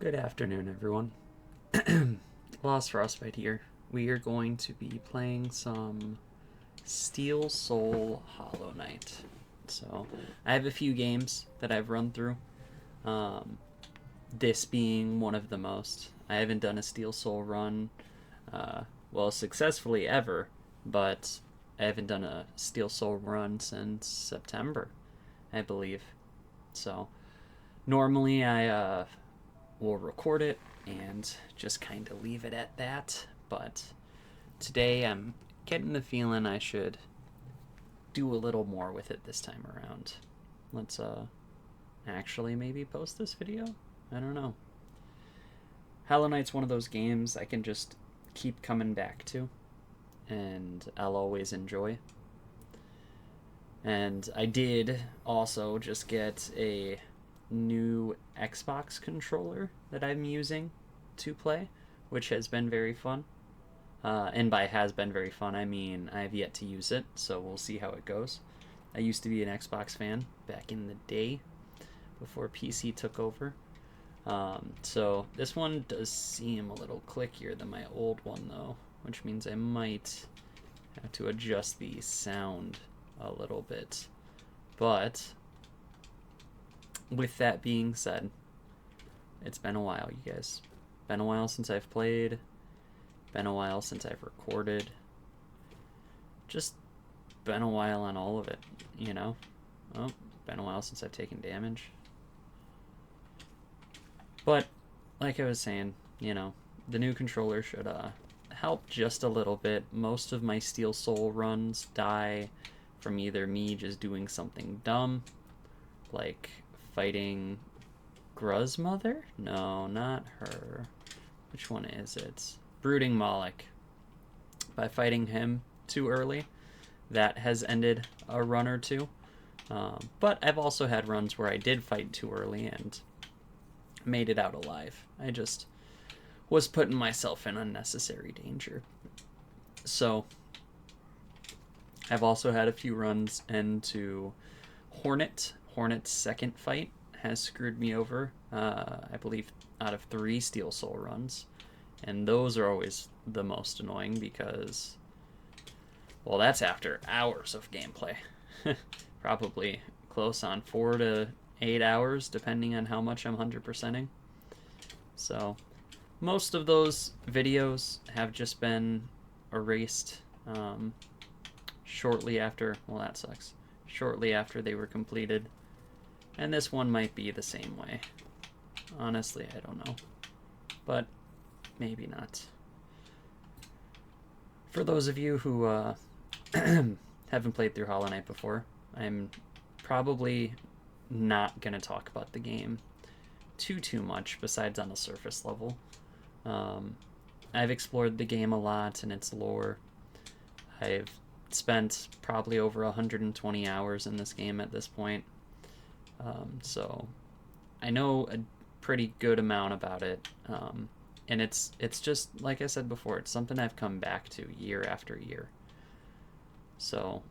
Good afternoon, everyone. Lost Frostbite here. We are going to be playing some Steel Soul Hollow Knight. So, I have a few games that I've run through. Um, this being one of the most. I haven't done a Steel Soul run, successfully ever, but I haven't done a Steel Soul run since September, I believe. So, normally I will record it and just kind of leave it at that. But today I'm getting the feeling I should do a little more with it this time around. Let's actually maybe post this video? I don't know. Hollow Knight's one of those games I can just keep coming back to and I'll always enjoy. And I did also just get a new Xbox controller that I'm using to play, which has been very fun. And by has been very fun, I mean I have yet to use it, so we'll see how it goes. I used to be an Xbox fan back in the day before PC took over. So this one does seem a little clickier than my old one, though, which means I might have to adjust the sound a little bit. But with that being said, it's been a while, you guys. Been a while since I've played. Been a while since I've recorded. Just been a while on all of it, you know? Oh, been a while since I've taken damage. But, like I was saying, you know, the new controller should help just a little bit. Most of my Steel Soul runs die from either me just doing something dumb, like fighting Gruz Mother? No, not her. Which one is it? Brooding Moloch. By fighting him too early, that has ended a run or two. But I've also had runs where I did fight too early and made it out alive. I just was putting myself in unnecessary danger. So I've also had a few runs into Hornet. Hornet's second fight has screwed me over, I believe, out of 3 Steel Soul runs. And those are always the most annoying because, well, that's after hours of gameplay. Probably close on 4 to 8 hours, depending on how much I'm 100%ing. So most of those videos have just been erased shortly after, well, that sucks, shortly after they were completed. And this one might be the same way. Honestly, I don't know. But maybe not. For those of you who haven't played through Hollow Knight before, I'm probably not going to talk about the game too much besides on a surface level. I've explored the game a lot and its lore. I've spent probably over 120 hours in this game at this point. So I know a pretty good amount about it. And it's just, like I said before, it's something I've come back to year after year. So,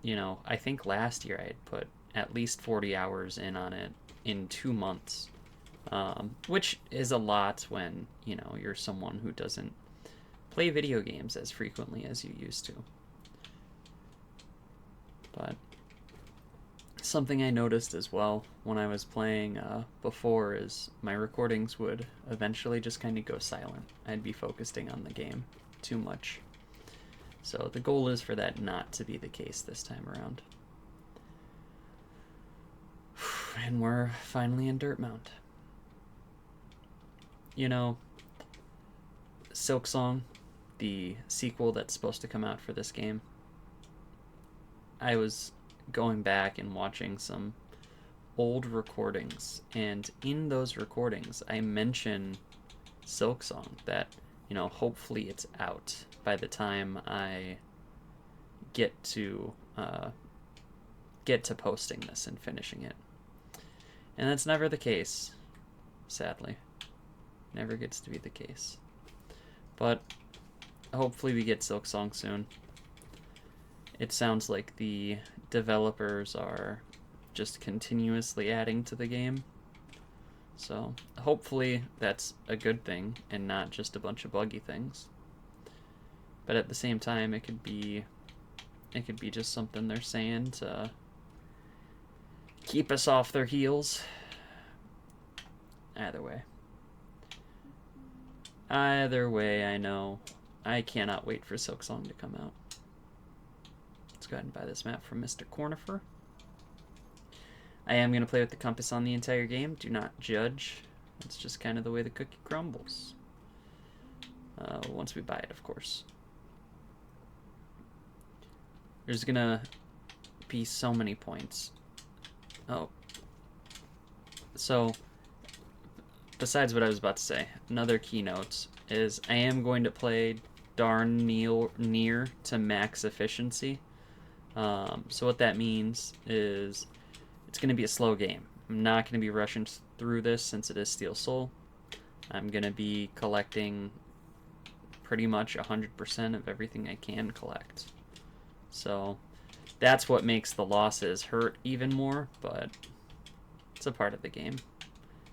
you know, I think last year I had put at least 40 hours in on it in 2 months, which is a lot when, you know, you're someone who doesn't play video games as frequently as you used to. But something I noticed as well when I was playing before is my recordings would eventually just kind of go silent. I'd be focusing on the game too much. So the goal is for that not to be the case this time around. And we're finally in Dirtmount. You know, Silksong, the sequel that's supposed to come out for this game, I was going back and watching some old recordings, and in those recordings I mention Silksong, that, you know, hopefully it's out by the time I get to posting this and finishing it. And that's never the case, sadly. Never gets to be the case. But hopefully we get Silksong soon. It sounds like the developers are just continuously adding to the game. So hopefully that's a good thing and not just a bunch of buggy things. But at the same time, it could be just something they're saying to keep us off their heels. Either way, I know I cannot wait for Silksong to come out. Let's go ahead and buy this map from Mr. Cornifer. I am going to play with the compass on the entire game. Do not judge. It's just kind of the way the cookie crumbles. Once we buy it, of course. There's going to be so many points. Oh. So, besides what I was about to say, another keynote is I am going to play darn near to max efficiency. So what that means is it's going to be a slow game. I'm not going to be rushing through this since it is Steel Soul. I'm going to be collecting pretty much 100% of everything I can collect. So that's what makes the losses hurt even more, but it's a part of the game.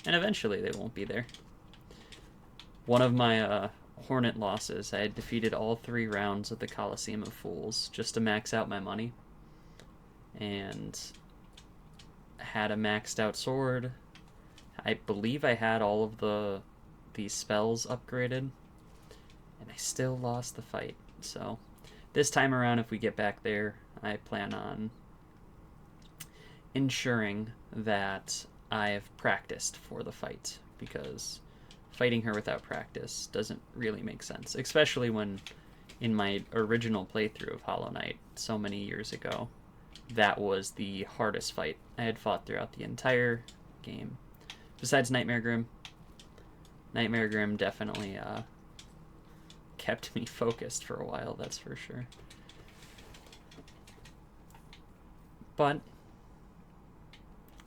And eventually they won't be there. One of my Hornet losses, I had defeated all 3 rounds of the Coliseum of Fools just to max out my money. And had a maxed out sword. I believe I had all of the spells upgraded. And I still lost the fight. So this time around, if we get back there, I plan on ensuring that I've practiced for the fight, because fighting her without practice doesn't really make sense, especially when in my original playthrough of Hollow Knight so many years ago, that was the hardest fight I had fought throughout the entire game. Besides Nightmare Grim. Nightmare Grim definitely kept me focused for a while, that's for sure. But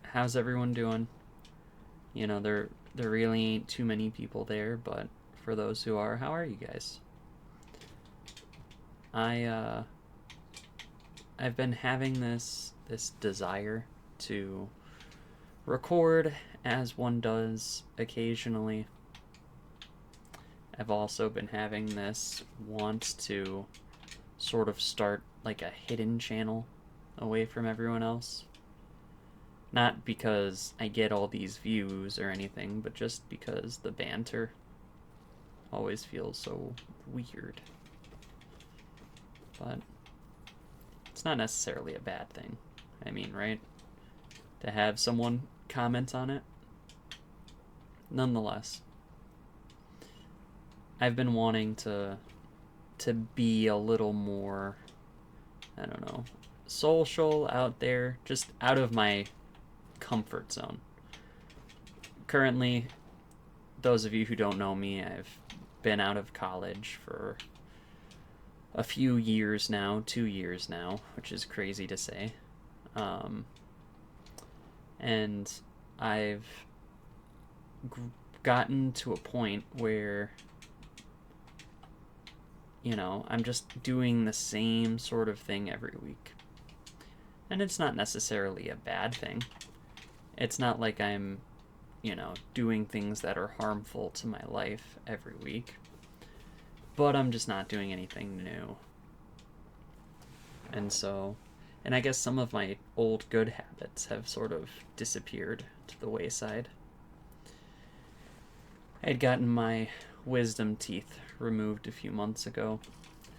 how's everyone doing? You know, there really ain't too many people there, but for those who are, how are you guys? I've been having this desire to record, as one does occasionally. I've also been having this want to sort of start like a hidden channel away from everyone else. Not because I get all these views or anything, but just because the banter always feels so weird. But it's not necessarily a bad thing. I mean, right? To have someone comment on it. Nonetheless, I've been wanting to be a little more, I don't know, social out there, just out of my comfort zone. Currently, those of you who don't know me, I've been out of college for a few years now, 2 years now, which is crazy to say. And I've gotten to a point where, you know, I'm just doing the same sort of thing every week. And it's not necessarily a bad thing. It's not like I'm, you know, doing things that are harmful to my life every week. But I'm just not doing anything new. And so, and I guess some of my old good habits have sort of disappeared to the wayside. I had gotten my wisdom teeth removed a few months ago,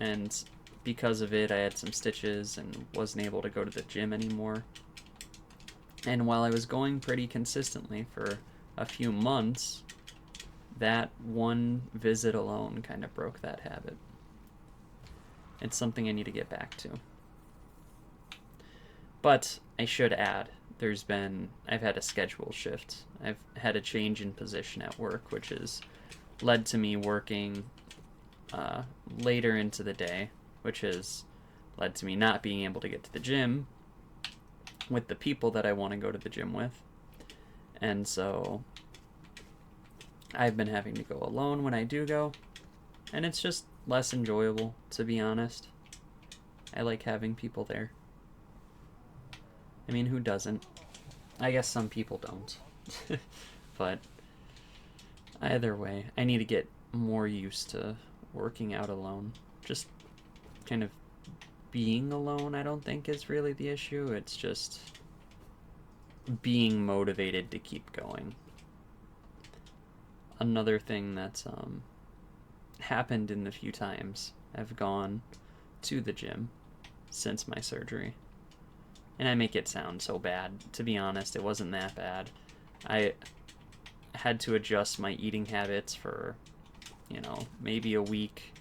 and because of it I had some stitches and wasn't able to go to the gym anymore. And while I was going pretty consistently for a few months, that one visit alone kind of broke that habit. It's something I need to get back to. But I should add, I've had a schedule shift. I've had a change in position at work, which has led to me working later into the day, which has led to me not being able to get to the gym with the people that I want to go to the gym with. And so I've been having to go alone when I do go, and it's just less enjoyable, to be honest. I like having people there. I mean, who doesn't? I guess some people don't. But Either way, I need to get more used to working out alone. Just kind of being alone, I don't think is really the issue. It's just being motivated to keep going. Another thing that's happened in the few times I've gone to the gym since my surgery, and I make it sound so bad. To be honest, it wasn't that bad. I had to adjust my eating habits for, maybe a week.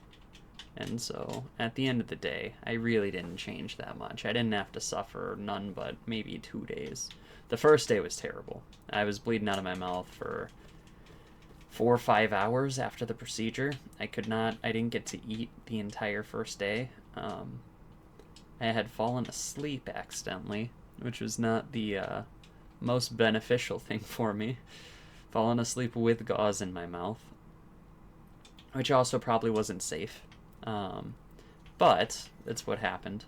And so at the end of the day, I really didn't change that much. I didn't have to suffer none but maybe 2 days. The first day was terrible. I was bleeding out of my mouth for 4 or 5 hours after the procedure. I didn't get to eat the entire first day. I had fallen asleep accidentally, which was not the most beneficial thing for me. Fallen asleep with gauze in my mouth, which also probably wasn't safe. But that's what happened.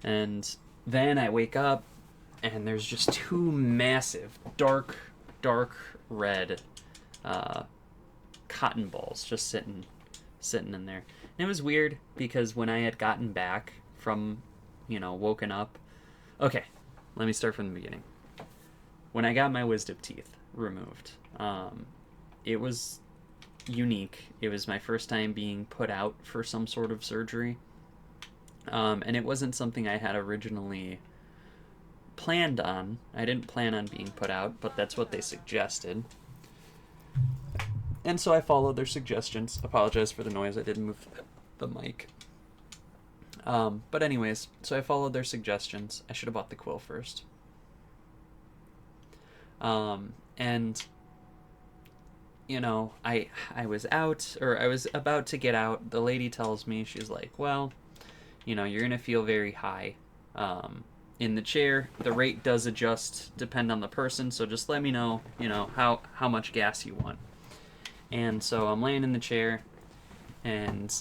And then I wake up, and there's just 2 massive, dark red cotton balls just sitting in there. And it was weird because when I had gotten back from, woken up. Okay, let me start from the beginning. When I got my wisdom teeth removed, it was unique. It was my first time being put out for some sort of surgery. And it wasn't something I had originally planned on. I didn't plan on being put out, but that's what they suggested. And so I followed their suggestions. Apologize for the noise. I didn't move the mic. But anyways, so I followed their suggestions. I should have bought the quill first. And I was out, or I was about to get out. The lady tells me, she's like, well, you're going to feel very high in the chair. The rate does adjust, depend on the person, so just let me know, how much gas you want. And so I'm laying in the chair, and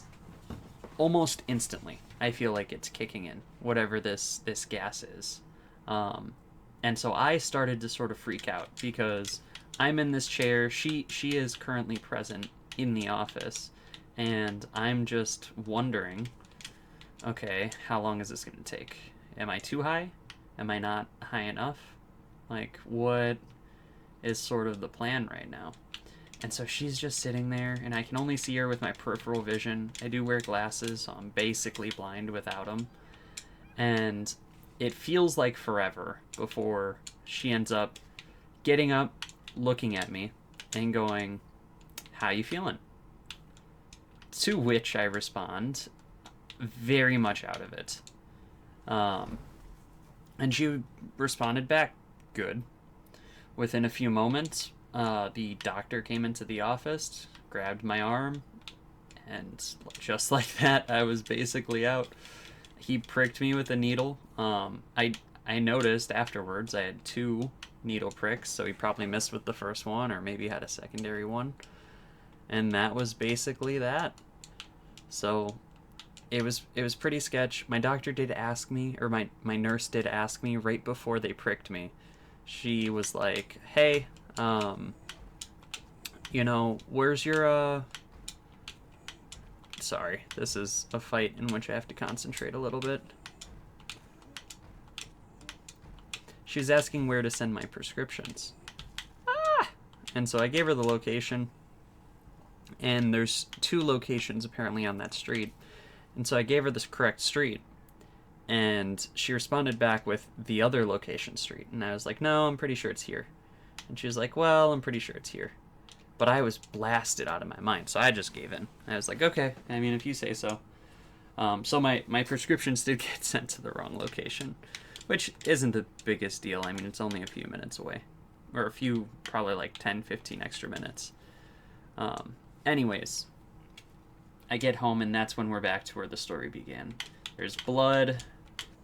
almost instantly, I feel like it's kicking in, whatever this gas is. And so I started to sort of freak out because I'm in this chair. She is currently present in the office, and I'm just wondering, okay, how long is this going to take? Am I too high? Am I not high enough? Like, what is sort of the plan right now? And so she's just sitting there, and I can only see her with my peripheral vision. I do wear glasses, so I'm basically blind without them. And it feels like forever before she ends up getting up, looking at me, and going, how you feeling? To which I respond, very much out of it. And she responded back, good. Within a few moments, the doctor came into the office, grabbed my arm, and just like that, I was basically out. He pricked me with a needle. I noticed afterwards I had 2 needle pricks, so he probably missed with the first one, or maybe had a secondary one. And that was basically that. So it was pretty sketch. My doctor did ask me, or my nurse did ask me right before they pricked me. She was like, hey, where's your, sorry, this is a fight in which I have to concentrate a little bit. She was asking where to send my prescriptions. And so I gave her the location, and there's 2 locations apparently on that street. And so I gave her this correct street, and she responded back with the other location street. And I was like, no, I'm pretty sure it's here. And she was like, well, I'm pretty sure it's here. But I was blasted out of my mind, so I just gave in. I was like, okay, I mean, if you say so. So my prescriptions did get sent to the wrong location, which isn't the biggest deal. I mean, it's only a few minutes away. Or a few, probably like 10, 15 extra minutes. Anyways, I get home, and that's when we're back to where the story began. There's blood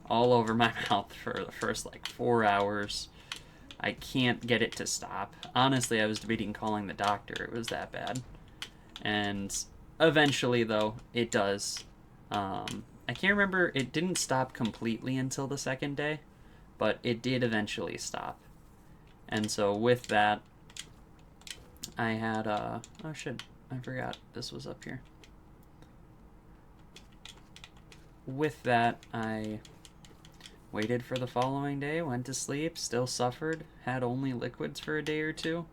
all over my mouth for the first 4 hours. I can't get it to stop. Honestly, I was debating calling the doctor. It was that bad. And eventually, though, it does. I can't remember. It didn't stop completely until the second day, but it did eventually stop. And so with that, I had, oh shit, I forgot this was up here. With that, I waited for the following day, went to sleep, still suffered, had only liquids for a day or two.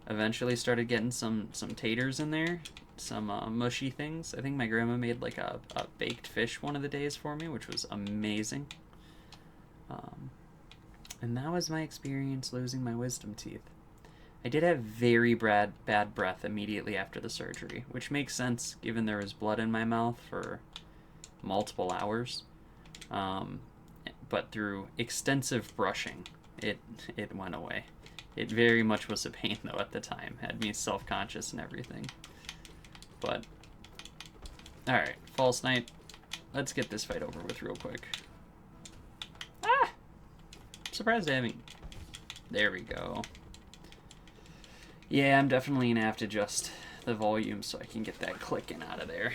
Eventually started getting some taters in there, some mushy things. I think my grandma made like a baked fish one of the days for me, which was amazing. And that was my experience losing my wisdom teeth. I did have very bad breath immediately after the surgery, which makes sense given there was blood in my mouth for multiple hours. But through extensive brushing, it went away. It very much was a pain, though, at the time. Had me self-conscious and everything. But, alright, False Knight. Let's get this fight over with real quick. Ah! I'm surprised I haven't... There we go. Yeah, I'm definitely going to have to adjust the volume so I can get that clicking out of there.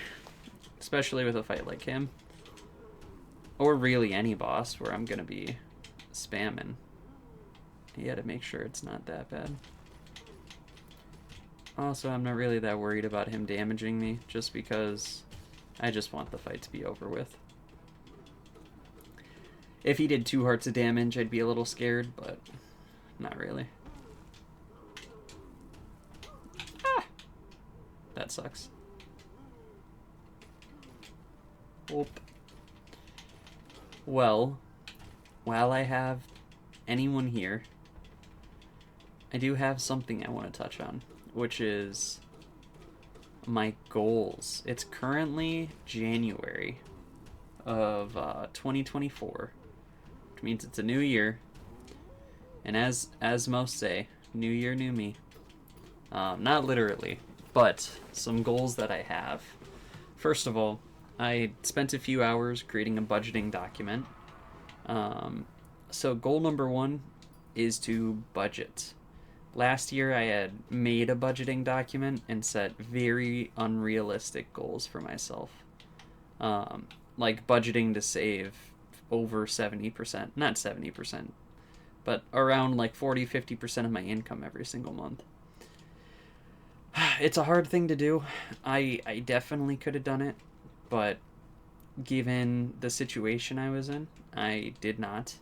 Especially with a fight like him. Or really any boss where I'm going to be spamming. You gotta make sure it's not that bad. Also, I'm not really that worried about him damaging me, just because I just want the fight to be over with. If he did 2 hearts of damage, I'd be a little scared, but not really. Ah! That sucks. Oop. Well, while I have anyone here, I do have something I want to touch on, which is my goals. It's currently January of 2024, which means it's a new year. And as most say, new year, new me. Not literally, but some goals that I have. First of all, I spent a few hours creating a budgeting document. So goal number 1 is to budget. Last year I had made a budgeting document and set very unrealistic goals for myself. Like budgeting to save over 70%, not 70%, but around like 40-50% of my income every single month. It's a hard thing to do. I definitely could have done it, but given the situation I was in, I did not.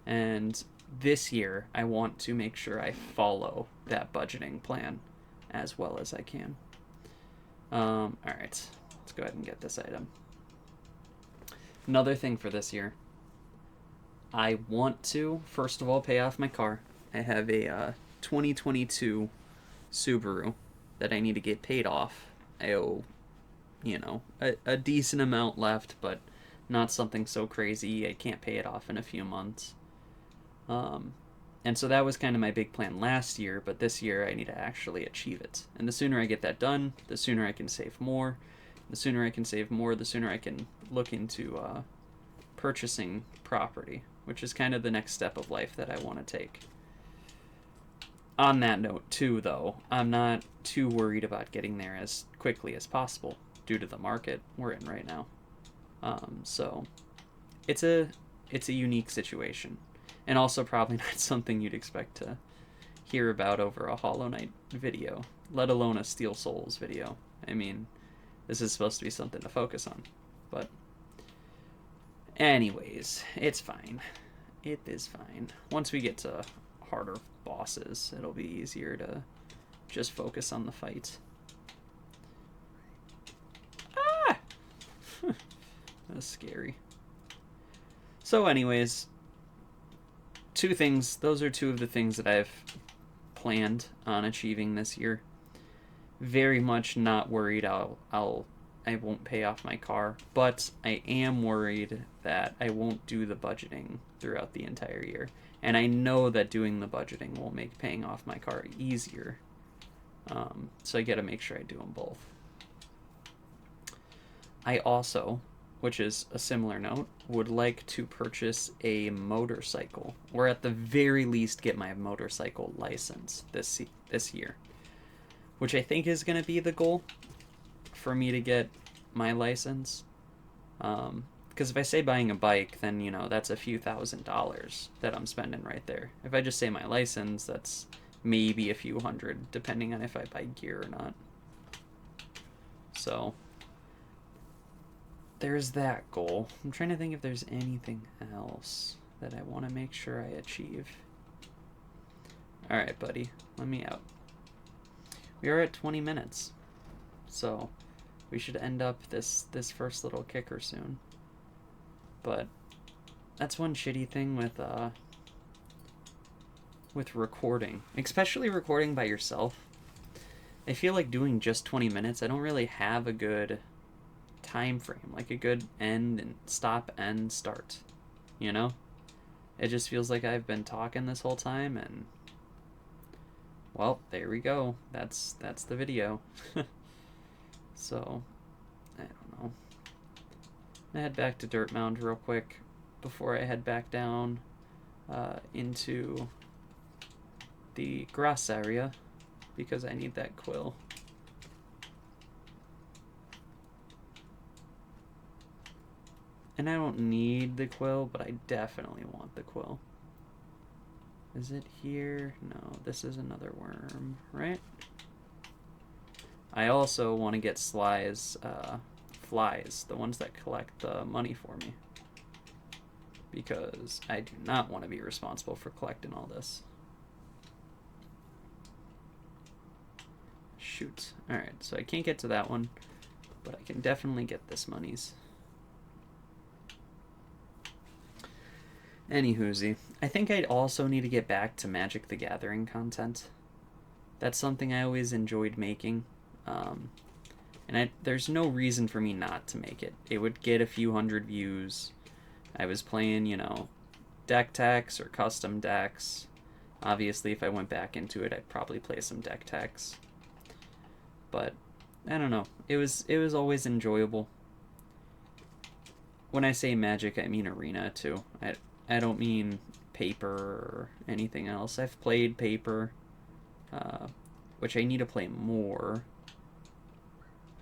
And this year, I want to make sure I follow that budgeting plan as well as I can. Alright, let's go ahead and get this item. Another thing for this year, I want to, first of all, pay off my car. I have a 2022 Subaru that I need to get paid off. I owe, a decent amount left, but not something so crazy I can't pay it off in a few months. And so that was kind of my big plan last year, but this year I need to actually achieve it. And the sooner I get that done, the sooner I can save more. The sooner I can save more, the sooner I can look into purchasing property, which is kind of the next step of life that I want to take. On that note, too, though, I'm not too worried about getting there as quickly as possible due to the market we're in right now. So it's a unique situation. And also probably not something you'd expect to hear about over a Hollow Knight video, let alone a Steel Souls video. I mean, this is supposed to be something to focus on. But anyways, it's fine. It is fine. Once we get to harder bosses, it'll be easier to just focus on the fight. Ah! That's scary. So anyways, those are 2 of the things that I've planned on achieving this year. Very much not worried I won't pay off my car, but I am worried that I won't do the budgeting throughout the entire year. And I know that doing the budgeting will make paying off my car easier. So I gotta make sure I do them both. I also, which is a similar note, would like to purchase a motorcycle, or at the very least get my motorcycle license this year, which I think is going to be the goal for me to get my license. Because if I say buying a bike, then, that's a few $1,000s that I'm spending right there. If I just say my license, that's maybe a few hundred, depending on if I buy gear or not. So there's that goal. I'm trying to think if there's anything else that I want to make sure I achieve. Alright, buddy, let me out. We are at 20 minutes, so we should end up this first little kicker soon. But that's one shitty thing with recording, especially recording by yourself. I feel like doing just 20 minutes, I don't really have a good time frame, like a good end and stop, end, start, you know? It just feels like I've been talking this whole time, and well, there we go. That's the video. So, I don't know. I head back to Dirt Mound real quick before I head back down into the grass area because I need that quill. And I don't need the quill, but I definitely want the quill. Is it here? No, this is another worm, right? I also want to get flies, the ones that collect the money for me. Because I do not want to be responsible for collecting all this. Shoot. Alright, so I can't get to that one, but I can definitely get this monies. Anywhoosie, I think I'd also need to get back to Magic the Gathering content. That's something I always enjoyed making. And there's no reason for me not to make it. It would get a few hundred views. I was playing, you know, deck techs or custom decks. Obviously, if I went back into it, I'd probably play some deck techs. But, I don't know. It was always enjoyable. When I say Magic, I mean Arena, too. I don't mean paper or anything else. I've played paper, which I need to play more.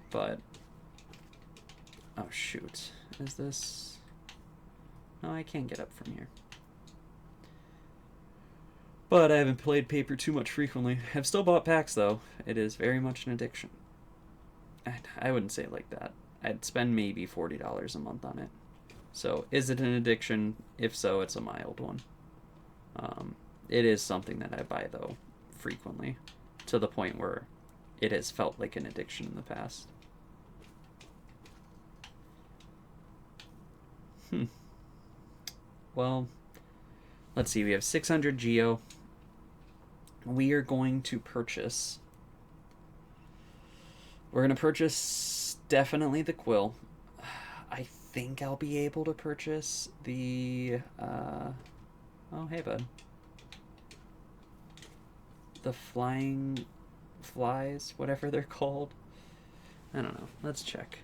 But, oh shoot, is this, no, I can't get up from here. But I haven't played paper too much frequently. I've still bought packs though. It is very much an addiction. I wouldn't say it like that. I'd spend maybe $40 a month on it. So, is it an addiction? If so, it's a mild one. It is something that I buy though, frequently, to the point where it has felt like an addiction in the past. Well, let's see. We have 600 Geo. We are going to purchase. We're going to purchase definitely the quill. I think I'll be able to purchase the. Oh, hey, bud. The flying flies, whatever they're called. I don't know. Let's check.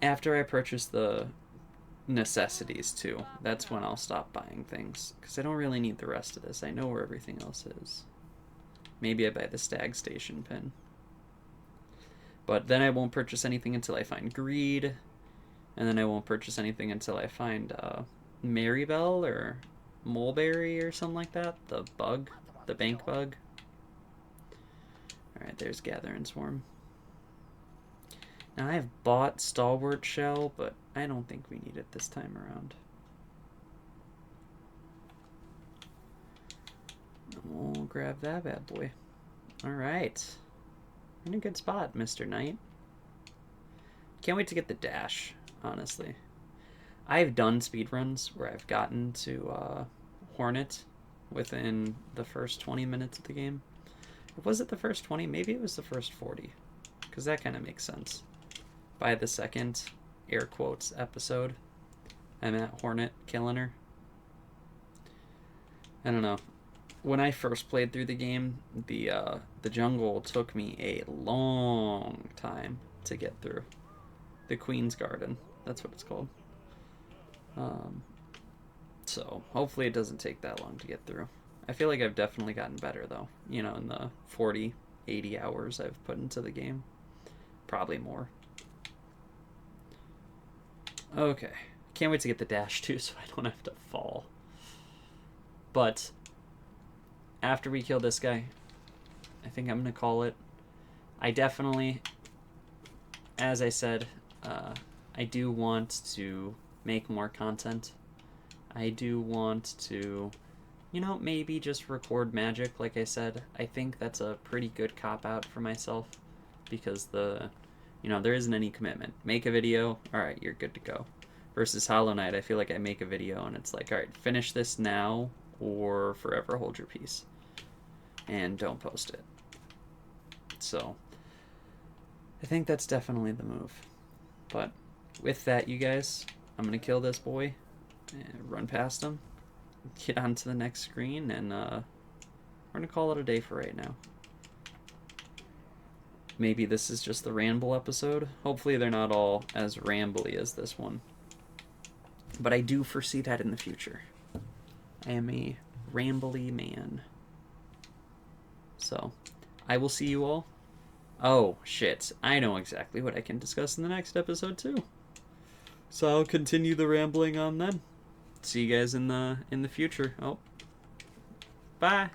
After I purchase the necessities too, that's when I'll stop buying things, because I don't really need the rest of this. I know where everything else is. Maybe I buy the Stag Station pin. But then I won't purchase anything until I find Greed, and then I won't purchase anything until I find Maribel or Mulberry or something like that. The bug, the bank bug. Alright, there's Gathering Swarm. Now, I've bought Stalwart Shell, but I don't think we need it this time around. We'll grab that bad boy. Alright. In a good spot, Mr. Knight. Can't wait to get the dash, honestly. I've done speedruns where I've gotten to Hornet within the first 20 minutes of the game. Was it the first 20? Maybe it was the first 40. Because that kind of makes sense. By the second, air quotes, episode, I'm at Hornet killing her. I don't know. When I first played through the game, the jungle took me a long time to get through. The Queen's Garden, that's what it's called. So hopefully it doesn't take that long to get through. I feel like I've definitely gotten better though, you know, in the 40, 80 hours I've put into the game. Probably more. Okay. Can't wait to get the dash too so I don't have to fall. But after we kill this guy, I think I'm going to call it. I definitely, as I said, I do want to make more content. I do want to, maybe just record magic, like I said. I think that's a pretty good cop-out for myself because there isn't any commitment. Make a video, alright, you're good to go. Versus Hollow Knight, I feel like I make a video and it's like, alright, finish this now or forever hold your peace. And don't post it. So, I think that's definitely the move. But with that, you guys, I'm going to kill this boy and run past him, get on to the next screen, and we're going to call it a day for right now. Maybe this is just the ramble episode. Hopefully they're not all as rambly as this one. But I do foresee that in the future. I am a rambly man. So, I will see you all. Oh, shit. I know exactly what I can discuss in the next episode, too. So I'll continue the rambling on then. See you guys in the future. Oh. Bye.